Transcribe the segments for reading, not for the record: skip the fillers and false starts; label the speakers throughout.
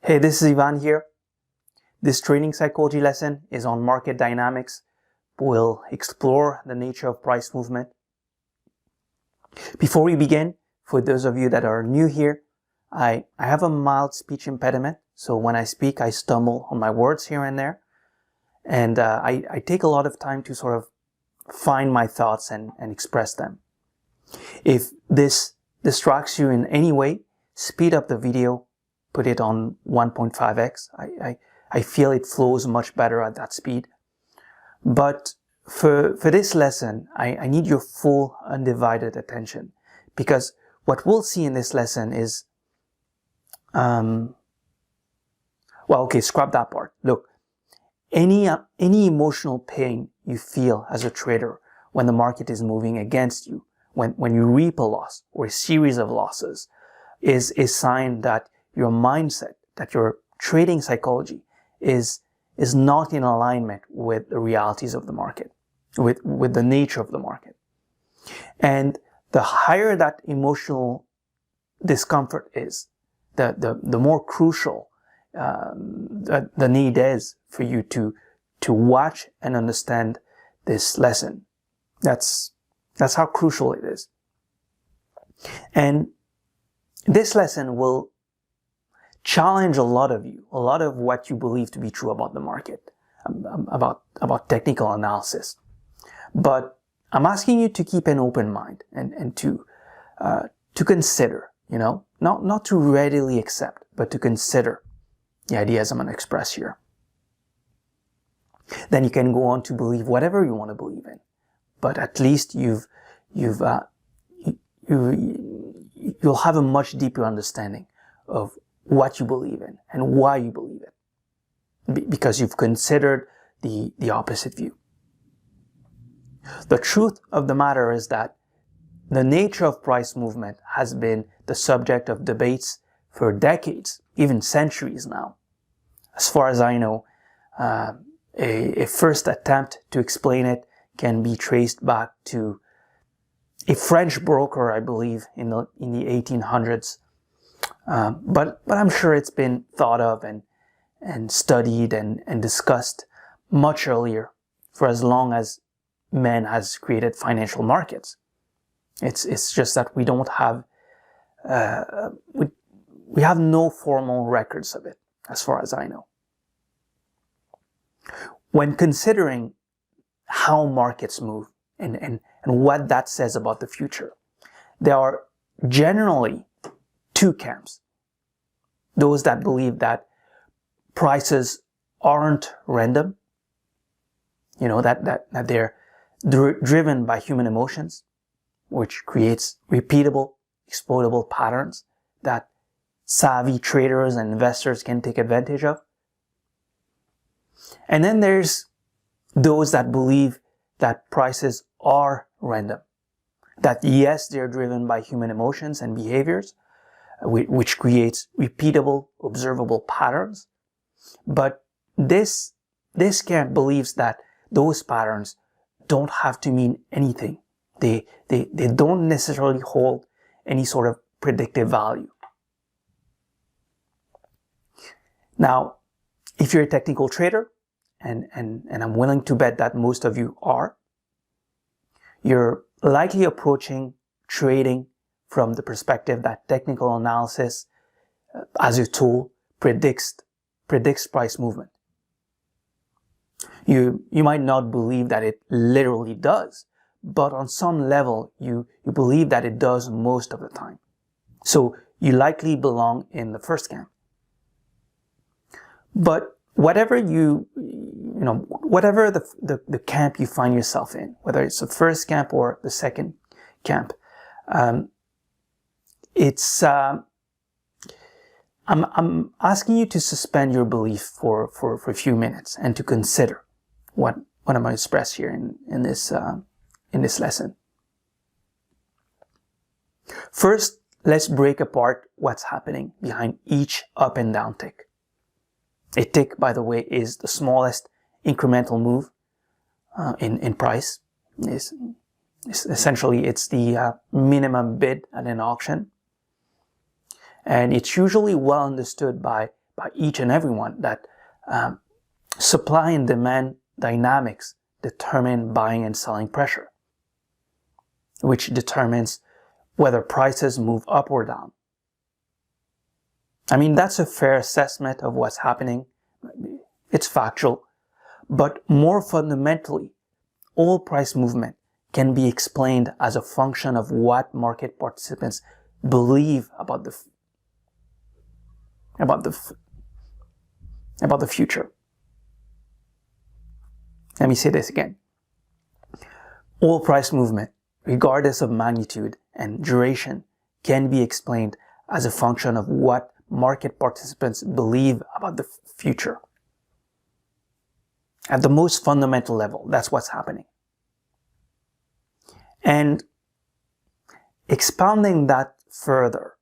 Speaker 1: Hey, this is Yvan here. This trading psychology lesson is on market dynamics. We'll explore the nature of price movement. Before we begin, for those of you that are new here, I have a mild speech impediment. So when I speak, I stumble on my words here and there. And I take a lot of time to sort of find my thoughts and express them. If this distracts you in any way, speed up the video, put it on 1.5x. I feel it flows much better at that speed. But for this lesson, I need your full undivided attention, because what we'll see in this lesson is, scrap that part. Look, any emotional pain you feel as a trader when the market is moving against you, when you reap a loss or a series of losses, is a sign that your mindset, that your trading psychology is not in alignment with the realities of the market, with the nature of the market. And the higher that emotional discomfort is, the more crucial the need is for you to watch and understand this lesson. That's how crucial it is. And this lesson will challenge a lot of what you believe to be true about the market, about technical analysis. But I'm asking you to keep an open mind and to consider, not to readily accept, but to consider the ideas I'm going to express here. Then you can go on to believe whatever you want to believe in, but at least you'll have a much deeper understanding of what you believe in and why you believe it, because you've considered the opposite view. The truth of the matter is that the nature of price movement has been the subject of debates for decades, even centuries now. As far as I know, a first attempt to explain it can be traced back to a French broker, I believe, in the 1800s. But I'm sure it's been thought of and studied and discussed much earlier, for as long as man has created financial markets. It's just that we don't have we have no formal records of it, as far as I know. When considering how markets move and what that says about the future, there are generally two camps. Those that believe that prices aren't random, that they're driven by human emotions, which creates repeatable, exploitable patterns that savvy traders and investors can take advantage of. And then there's those that believe that prices are random, that yes, they're driven by human emotions and behaviors, which creates repeatable, observable patterns. But this camp believes that those patterns don't have to mean anything. They don't necessarily hold any sort of predictive value. Now, if you're a technical trader, and I'm willing to bet that most of you are, you're likely approaching trading from the perspective that technical analysis as a tool predicts price movement. You might not believe that it literally does, but on some level you believe that it does most of the time. So you likely belong in the first camp. But whatever whatever the camp you find yourself in, whether it's the first camp or the second camp, I'm asking you to suspend your belief for a few minutes and to consider what I'm going to express here in this lesson. First, let's break apart what's happening behind each up and down tick. A tick, by the way, is the smallest incremental move in price. Essentially, it's the minimum bid at an auction. And it's usually well understood by by each and everyone that supply and demand dynamics determine buying and selling pressure, which determines whether prices move up or down. I mean, that's a fair assessment of what's happening. It's factual. But more fundamentally, all price movement can be explained as a function of what market participants believe about the future. Let me say this again. All price movement, regardless of magnitude and duration, can be explained as a function of what market participants believe about the future. At the most fundamental level, that's what's happening. And expounding that further,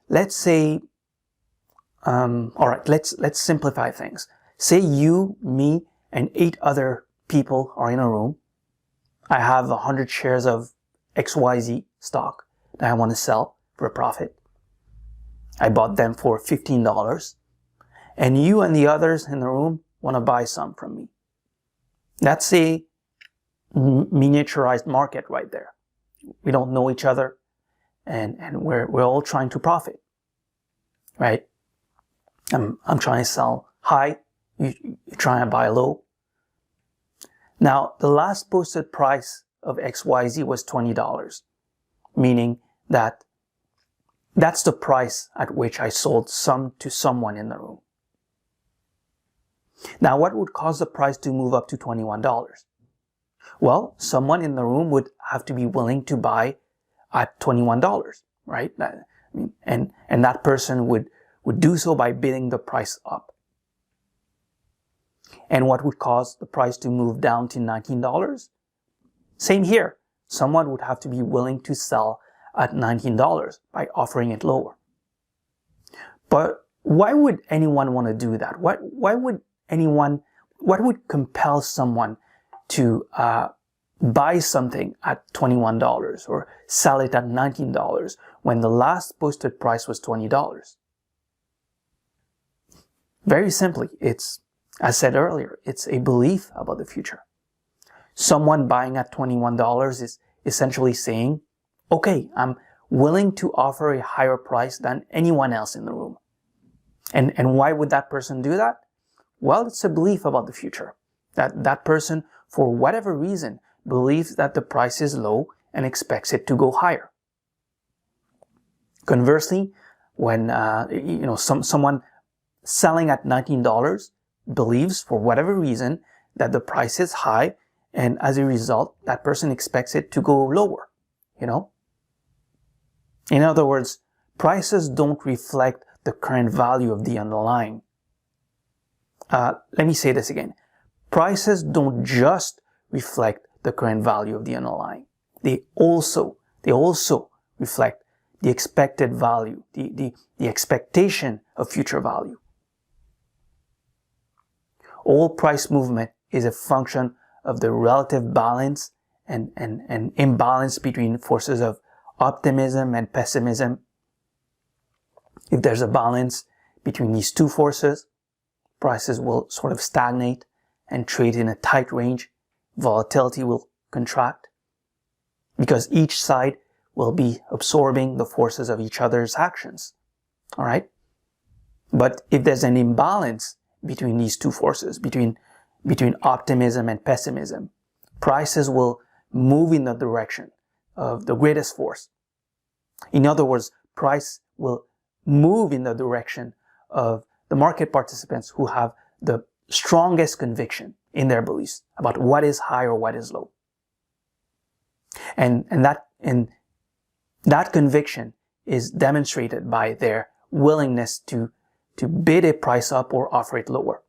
Speaker 1: let's say, all right, let's simplify things. Say you, me, and 8 other people are in a room. I have 100 shares of XYZ stock that I want to sell for a profit. I bought them for $15, and you and the others in the room want to buy some from me. That's a miniaturized market right there. We don't know each other, and we're all trying to profit, right? I'm trying to sell high, you're trying to buy low. Now, the last posted price of XYZ was $20, meaning that that's the price at which I sold some to someone in the room. Now, what would cause the price to move up to $21? Well, someone in the room would have to be willing to buy at $21, right? And that person would do so by bidding the price up. And what would cause the price to move down to $19? Same here. Someone would have to be willing to sell at $19 by offering it lower. But why would anyone want to do that? What would compel someone to buy something at $21 or sell it at $19 when the last posted price was $20? Very simply, it's, as said earlier, it's a belief about the future. Someone buying at $21 is essentially saying, okay, I'm willing to offer a higher price than anyone else in the room. And why would that person do that? Well, it's a belief about the future. That person, for whatever reason, believes that the price is low and expects it to go higher. Conversely, when someone selling at $19 believes, for whatever reason, that the price is high, and as a result, that person expects it to go lower, In other words, prices don't reflect the current value of the underlying. Let me say this again. Prices don't just reflect the current value of the underlying. They also reflect the expected value, the expectation of future value. All price movement is a function of the relative balance and imbalance between forces of optimism and pessimism. If there's a balance between these two forces, prices will sort of stagnate and trade in a tight range. Volatility will contract because each side will be absorbing the forces of each other's actions. All right? But if there's an imbalance between these two forces, between optimism and pessimism, prices will move in the direction of the greatest force. In other words, price will move in the direction of the market participants who have the strongest conviction in their beliefs about what is high or what is low. And that conviction is demonstrated by their willingness to bid a price up or offer it lower.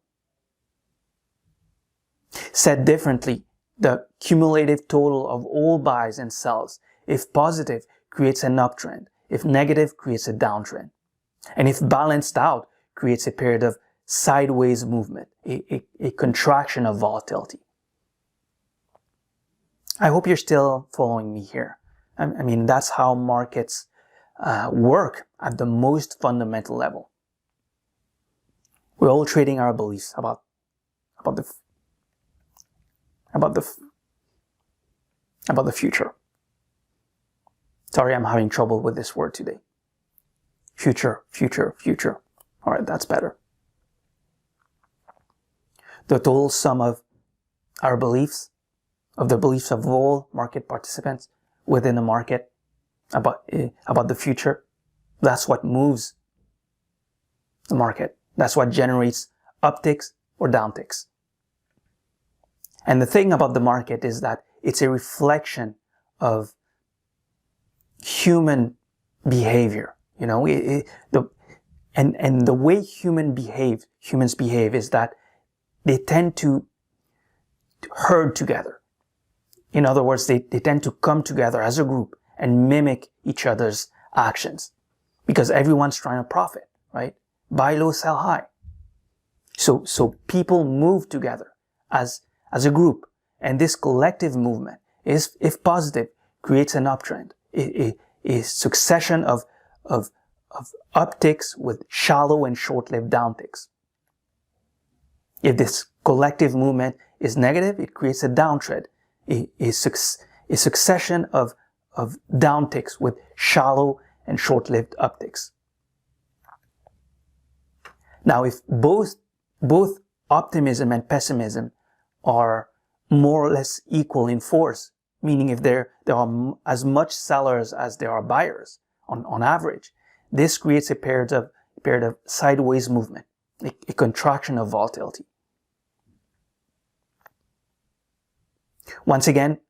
Speaker 1: Said differently, the cumulative total of all buys and sells, if positive, creates an uptrend. If negative, creates a downtrend. And if balanced out, creates a period of sideways movement, a contraction of volatility. I hope you're still following me here. I mean, that's how markets work at the most fundamental level. We're all trading our beliefs about the future. Sorry, I'm having trouble with this word today. Future. All right, that's better. The total sum of our beliefs, of the beliefs of all market participants within the market about the future, that's what moves the market. That's what generates upticks or downticks. And the thing about the market is that it's a reflection of human behavior. You know, and the way humans behave is that they tend to herd together. In other words, they tend to come together as a group and mimic each other's actions because everyone's trying to profit, right? Buy low, sell high. So people move together as a group, and this collective movement is, if positive, creates an uptrend, a succession of upticks with shallow and short-lived downticks. If this collective movement is negative, it creates a downtrend, a succession of downticks with shallow and short-lived upticks. Now, if both optimism and pessimism are more or less equal in force, meaning if there are as much sellers as there are buyers on average, this creates a period of sideways movement, a contraction of volatility. Once again,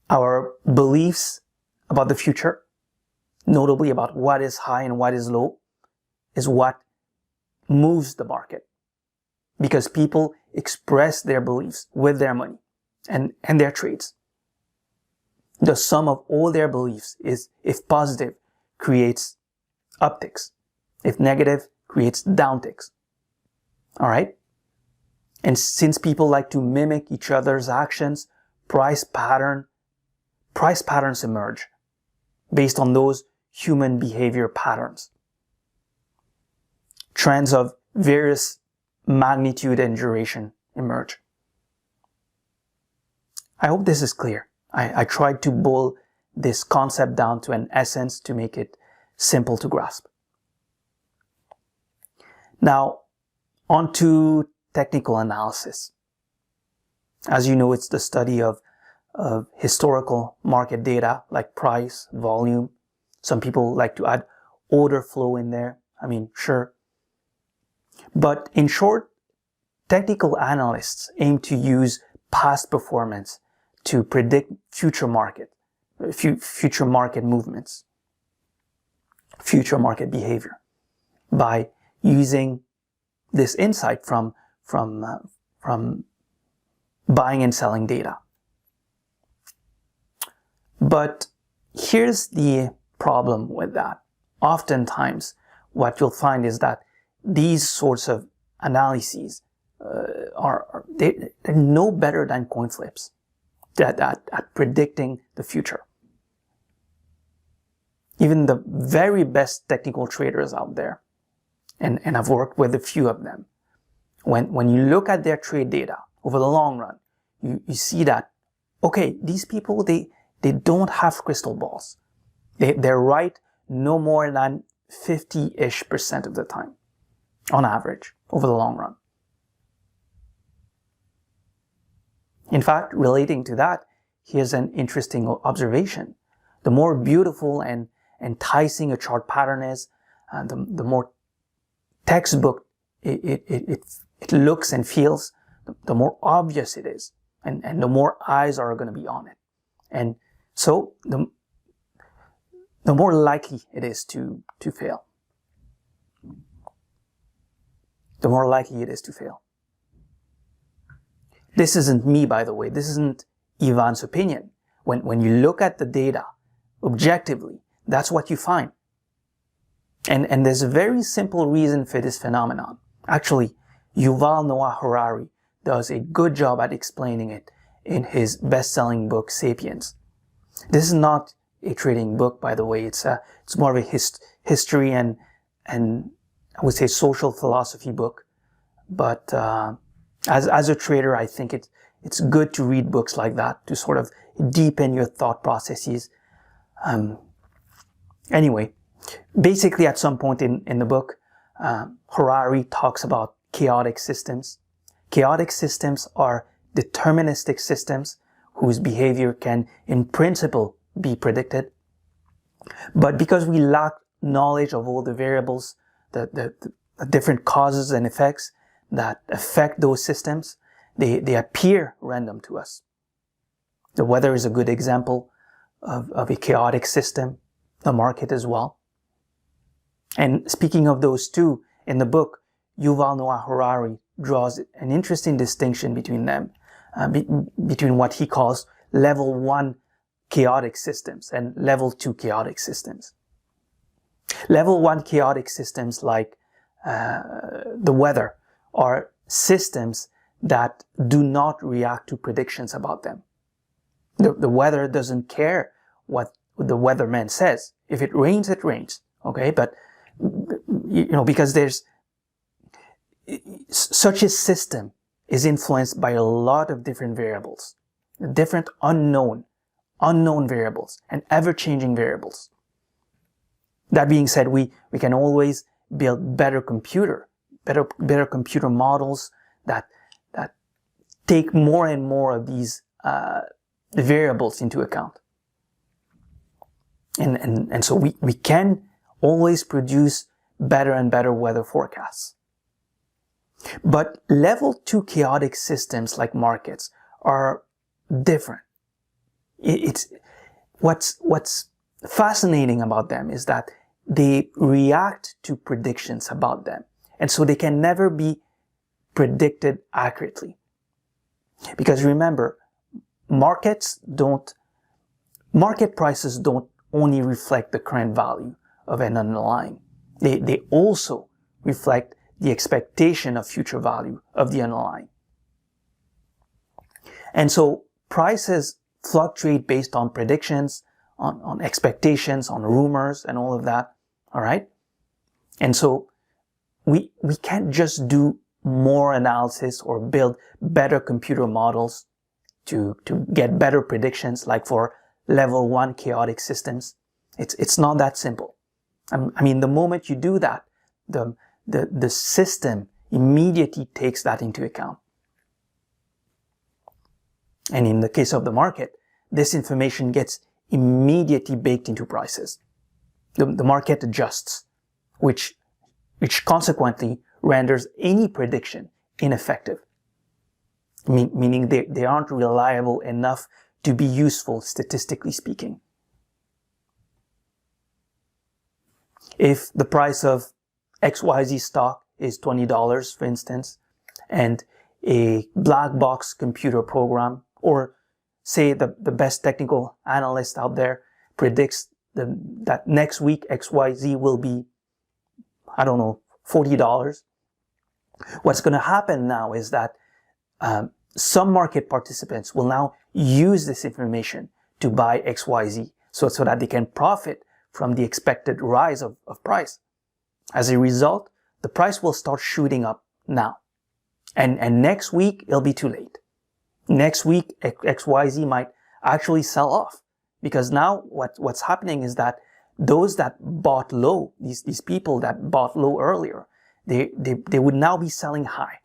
Speaker 1: our beliefs about the future, notably about what is high and what is low, is what moves the market, because people express their beliefs with their money and their trades. The sum of all their beliefs is, if positive, creates upticks. If negative, creates downticks. All right? And since people like to mimic each other's actions, price patterns emerge based on those human behavior patterns. Trends of various magnitude and duration emerge. I hope this is clear. I tried to boil this concept down to an essence to make it simple to grasp. Now, on to technical analysis. As you know, it's the study of historical market data like price, volume. Some people like to add order flow in there. I mean, sure. But in short, technical analysts aim to use past performance to predict future market movements, future market behavior, by using this insight from buying and selling data. But here's the problem with that. Oftentimes, what you'll find is that these sorts of analyses they're no better than coin flips at predicting the future. Even the very best technical traders out there, and I've worked with a few of them, when you look at their trade data over the long run, you see that, okay, these people, they don't have crystal balls. They're right no more than 50-ish% of the time, on average, over the long run. In fact, relating to that, here's an interesting observation. The more beautiful and enticing a chart pattern is, the more textbook it looks and feels, the more obvious it is, and the more eyes are going to be on it. And so the more likely it is to fail. The more likely it is to fail. This isn't me, by the way. This isn't Yvan's opinion. When you look at the data objectively, that's what you find. And there's a very simple reason for this phenomenon. Actually, Yuval Noah Harari does a good job at explaining it in his best-selling book, Sapiens. This is not a trading book, by the way. It's more of a history and I would say, social philosophy book. But as a trader, I think it's good to read books like that to sort of deepen your thought processes. Anyway, basically at some point in the book, Harari talks about chaotic systems. Chaotic systems are deterministic systems whose behavior can, in principle, be predicted. But because we lack knowledge of all the variables, the different causes and effects that affect those systems, they appear random to us. The weather is a good example of a chaotic system, the market as well. And speaking of those two, in the book, Yuval Noah Harari draws an interesting distinction between them, between what he calls level 1 chaotic systems and level 2 chaotic systems. Level 1 chaotic systems like the weather are systems that do not react to predictions about them. The weather doesn't care what the weatherman says. If it rains, it rains. Okay, but because there's such a system is influenced by a lot of different variables, different unknown variables, and ever-changing variables. That being said, we can always build better computer models that take more and more of these variables into account. And so we can always produce better and better weather forecasts. But level 2 chaotic systems like markets are different. What's fascinating about them is that they react to predictions about them. And so they can never be predicted accurately. Because remember, market prices don't only reflect the current value of an underlying. They also reflect the expectation of future value of the underlying. And so prices fluctuate based on predictions, on expectations, on rumors, and all of that. All right? And so we can't just do more analysis or build better computer models to get better predictions like for level 1 chaotic systems. It's not that simple. I mean, the moment you do that, the system immediately takes that into account. And in the case of the market, this information gets immediately baked into prices. The market adjusts, which consequently renders any prediction ineffective. Meaning they aren't reliable enough to be useful statistically speaking. If the price of XYZ stock is $20, for instance, and a black box computer program, or say the best technical analyst out there predicts that next week XYZ will be, I don't know, $40. What's going to happen now is that some market participants will now use this information to buy XYZ so that they can profit from the expected rise of price. As a result, the price will start shooting up now. And next week, it'll be too late. Next week, XYZ might actually sell off. Because now what's happening is that those that bought low, these people that bought low earlier, they would now be selling high.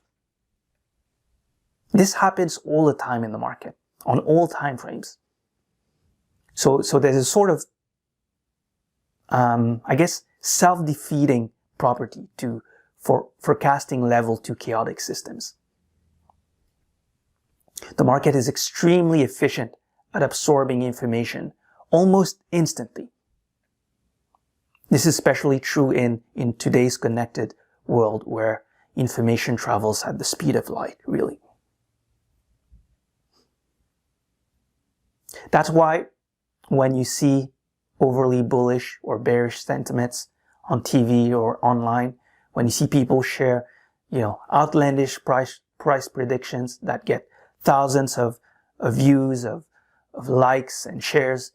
Speaker 1: This happens all the time in the market, on all time frames. So there's a sort of, self-defeating property for forecasting level 2 chaotic systems. The market is extremely efficient at absorbing information almost instantly. This is especially true in today's connected world where information travels at the speed of light, really. That's why when you see overly bullish or bearish sentiments on TV or online, when you see people share, outlandish price predictions that get thousands of views, of likes and shares,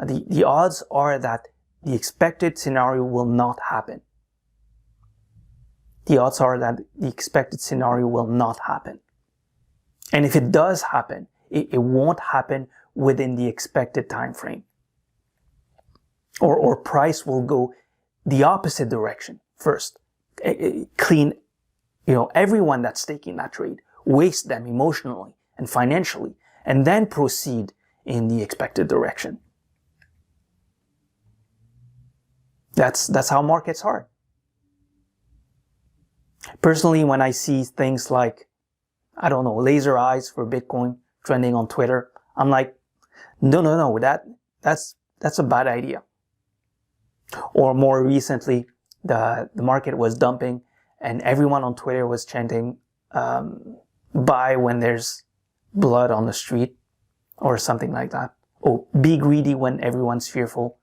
Speaker 1: the odds are that the expected scenario will not happen. the odds are that the expected scenario will not happen. And if it does happen, it won't happen within the expected time frame. Or price will go the opposite direction first. Clean, everyone that's taking that trade, waste them emotionally and financially, and then proceed in the expected direction. That's how markets are. Personally, when I see things like, I don't know, laser eyes for Bitcoin trending on Twitter, I'm like, no, that's a bad idea. Or more recently, the market was dumping and everyone on Twitter was chanting, buy when there's blood on the street, or something like that. Oh, be greedy when everyone's fearful.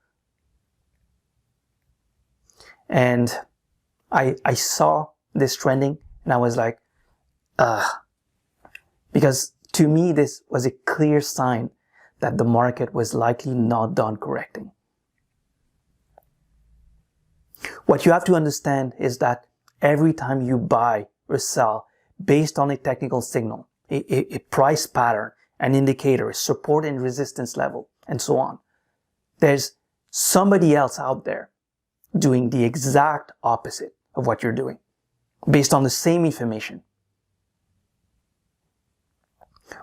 Speaker 1: And I saw this trending and I was like, because to me this was a clear sign that the market was likely not done correcting. What you have to understand is that every time you buy or sell based on a technical signal, a price pattern, an indicator, a support and resistance level, and so on, there's somebody else out there doing the exact opposite of what you're doing, based on the same information.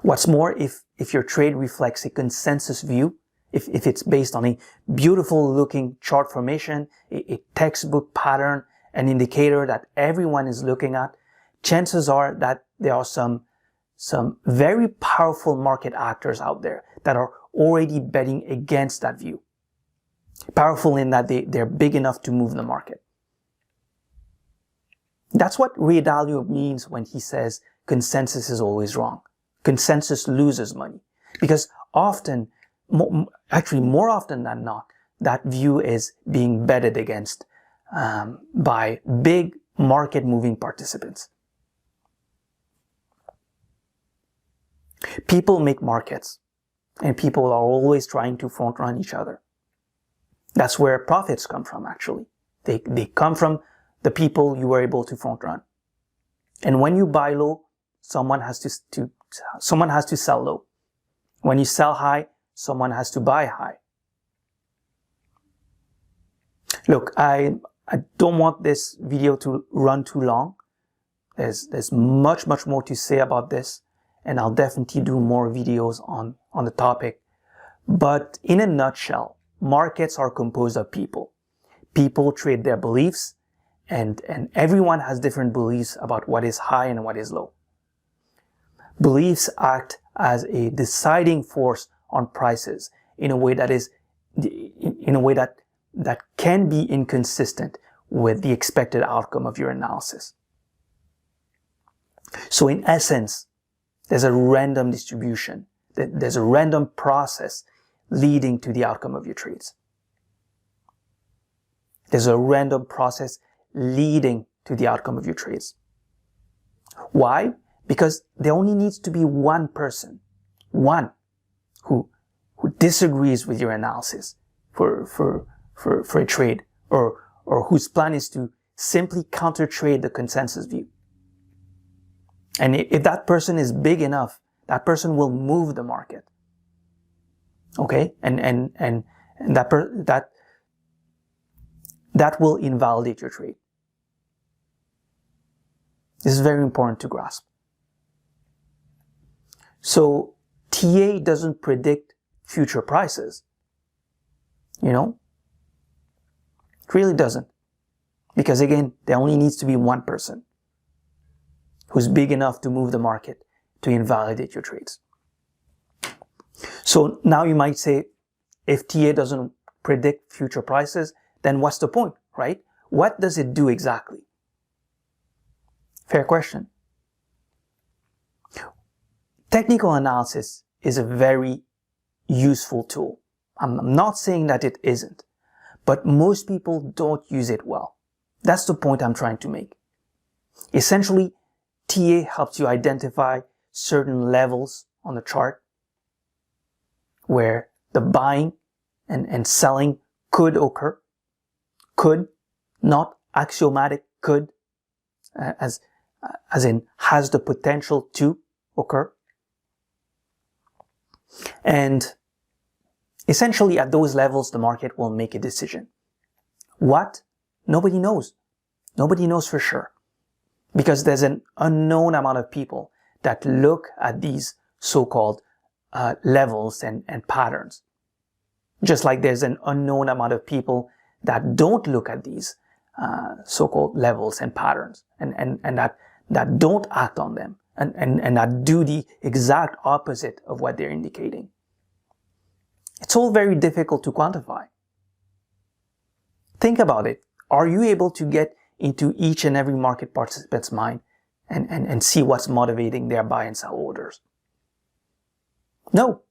Speaker 1: What's more, if your trade reflects a consensus view, if it's based on a beautiful looking chart formation, a textbook pattern, an indicator that everyone is looking at, chances are that there are some very powerful market actors out there that are already betting against that view. Powerful in that they're big enough to move the market. That's what Ray Dalio means when he says consensus is always wrong. Consensus loses money. Because often, more often than not, that view is being betted against by big market moving participants. People make markets, and people are always trying to front run each other. That's where profits come from, actually. They come from the people you were able to front run. And when you buy low, someone has to sell low. When you sell high, someone has to buy high. Look, I don't want this video to run too long. There's much more to say about this, and I'll definitely do more videos on the topic. But in a nutshell, markets are composed of people. People trade their beliefs, and everyone has different beliefs about what is high and what is low. Beliefs act as a deciding force on prices in a way that can be inconsistent with the expected outcome of your analysis. So in essence, there's a random distribution. There's a random process leading to the outcome of your trades. There's a random process leading to the outcome of your trades. Why? Because there only needs to be one person, one, who disagrees with your analysis for a trade, or whose plan is to simply counter trade the consensus view. And if that person is big enough, that person will move the market. Okay? And that will invalidate your trade. This is very important to grasp. So TA doesn't predict future prices. It really doesn't. Because again, there only needs to be one person who's big enough to move the market to invalidate your trades. So now you might say, if TA doesn't predict future prices, then what's the point, right? What does it do exactly? Fair question. Technical analysis is a very useful tool. I'm not saying that it isn't, but most people don't use it well. That's the point I'm trying to make. Essentially, TA helps you identify certain levels on the chart where the buying and selling could occur. Could, not axiomatic, could. as in has the potential to occur. And essentially at those levels, the market will make a decision. What? Nobody knows. Nobody knows for sure. Because there's an unknown amount of people that look at these so-called levels and patterns. Just like there's an unknown amount of people that don't look at these so-called levels and patterns and that don't act on them and that do the exact opposite of what they're indicating. It's all very difficult to quantify. Think about it. Are you able to get into each and every market participant's mind and see what's motivating their buy and sell orders? No.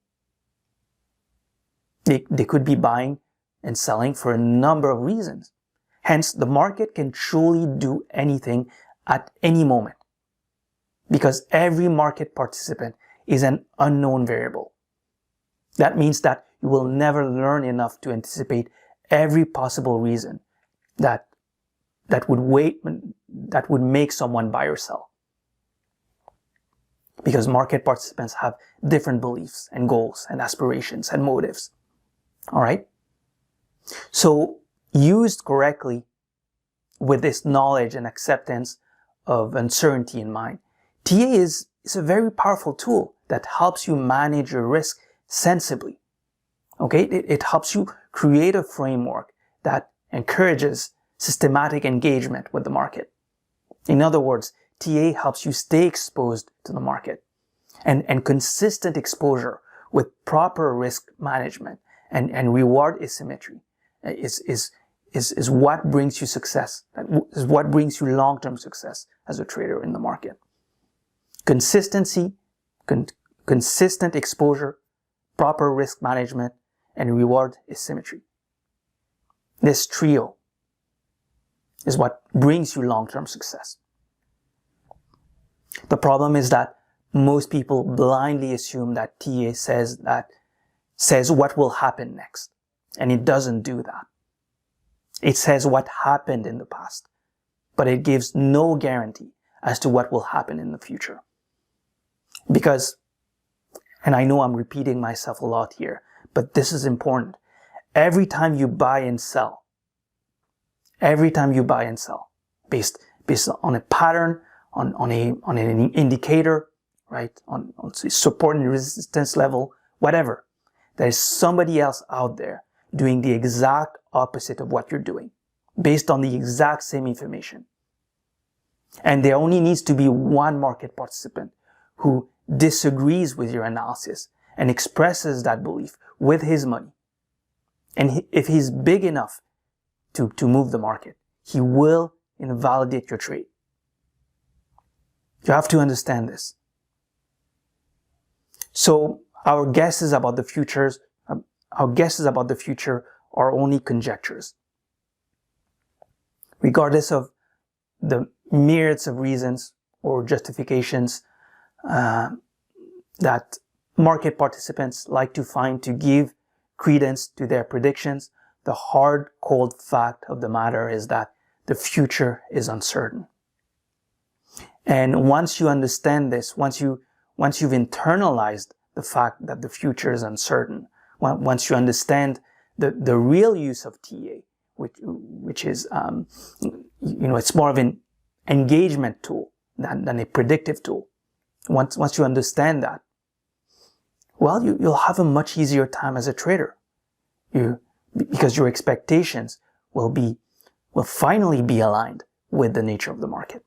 Speaker 1: They could be buying and selling for a number of reasons. Hence, the market can truly do anything at any moment, because every market participant is an unknown variable. That means that you will never learn enough to anticipate every possible reason that would make someone buy or sell. Because market participants have different beliefs and goals and aspirations and motives. All right? So, used correctly with this knowledge and acceptance of uncertainty in mind, TA is a very powerful tool that helps you manage your risk sensibly. Okay? It helps you create a framework that encourages systematic engagement with the market. In other words, TA helps you stay exposed to the market, and consistent exposure with proper risk management and reward asymmetry is what brings you success. That is what brings you long-term success as a trader in the market. Consistency, consistent exposure, proper risk management, and reward asymmetry. This trio is what brings you long-term success. The problem is that most people blindly assume that TA says what will happen next. And it doesn't do that. It says what happened in the past, but it gives no guarantee as to what will happen in the future. Because, and I know I'm repeating myself a lot here, but this is important. Every time you buy and sell, based on a pattern, on an indicator, right? On support and resistance level, whatever. There is somebody else out there doing the exact opposite of what you're doing, based on the exact same information. And there only needs to be one market participant who disagrees with your analysis and expresses that belief with his money. And if he's big enough to move the market, he will invalidate your trade. You have to understand this. So our guesses about the future are only conjectures. Regardless of the myriads of reasons or justifications that market participants like to find to give credence to their predictions, the hard, cold fact of the matter is that the future is uncertain. And once you understand this, once you've internalized the fact that the future is uncertain, once you understand the real use of TA, which is, it's more of an engagement tool than a predictive tool. Once you understand that, well, you'll have a much easier time as a trader. Because your expectations will finally be aligned with the nature of the market.